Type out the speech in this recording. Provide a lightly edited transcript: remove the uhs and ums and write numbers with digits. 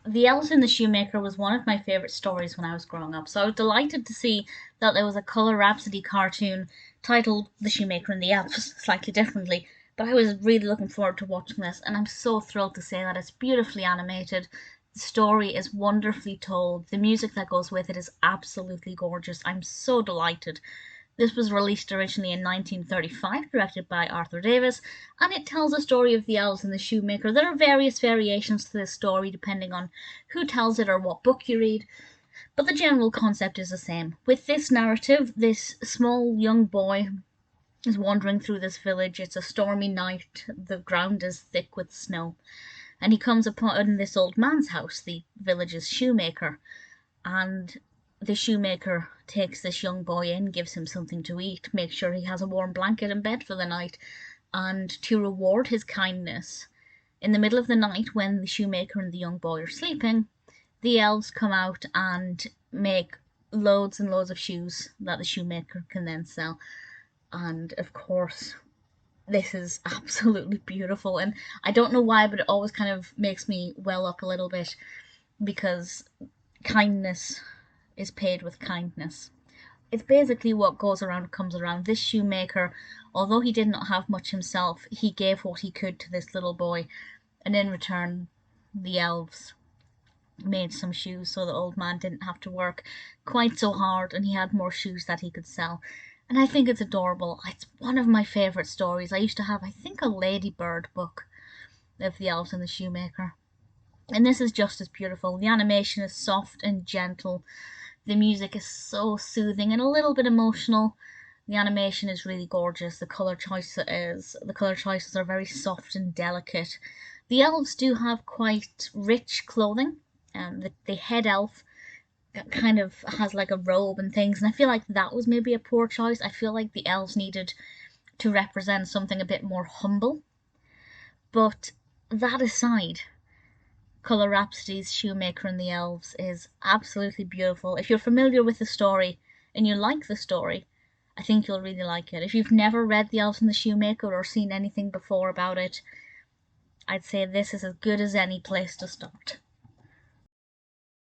The Elves and the Shoemaker was one of my favourite stories when I was growing up, so I was delighted to see that there was a colour Rhapsody cartoon titled The Shoemaker and the Elves, slightly differently. But I was really looking forward to watching this, and I'm so thrilled to say that it's beautifully animated. The story is wonderfully told. The music that goes with it is absolutely gorgeous. I'm so delighted. This was released originally in 1935, directed by Arthur Davis, and it tells the story of the elves and the shoemaker. There are various variations to this story depending on who tells it or what book you read, but the general concept is the same. With this narrative, this small young boy is wandering through this village. It's a stormy night, the ground is thick with snow, and he comes upon this old man's house, the village's shoemaker, and the shoemaker takes this young boy in, gives him something to eat, makes sure he has a warm blanket in bed for the night, and to reward his kindness, in the middle of the night when the shoemaker and the young boy are sleeping, the elves come out and make loads and loads of shoes that the shoemaker can then sell. And of course, this is absolutely beautiful, and I don't know why, but it always kind of makes me well up a little bit because kindness is paid with kindness. It's basically what goes around comes around. This shoemaker, although he did not have much himself, he gave what he could to this little boy, and in return, the elves made some shoes so the old man didn't have to work quite so hard and he had more shoes that he could sell. And I think it's adorable. It's one of my favourite stories. I used to have, I think, a Ladybird book of the elves and the shoemaker. And this is just as beautiful. The animation is soft and gentle. The music is so soothing and a little bit emotional. The animation is really gorgeous. The colour choices are very soft and delicate. The elves do have quite rich clothing. The head elf kind of has like a robe and things, and I feel like that was maybe a poor choice. I feel like the elves needed to represent something a bit more humble. But that aside, Colour Rhapsody's Shoemaker and the Elves is absolutely beautiful. If you're familiar with the story and you like the story, I think you'll really like it. If you've never read The Elves and the Shoemaker or seen anything before about it, I'd say this is as good as any place to start.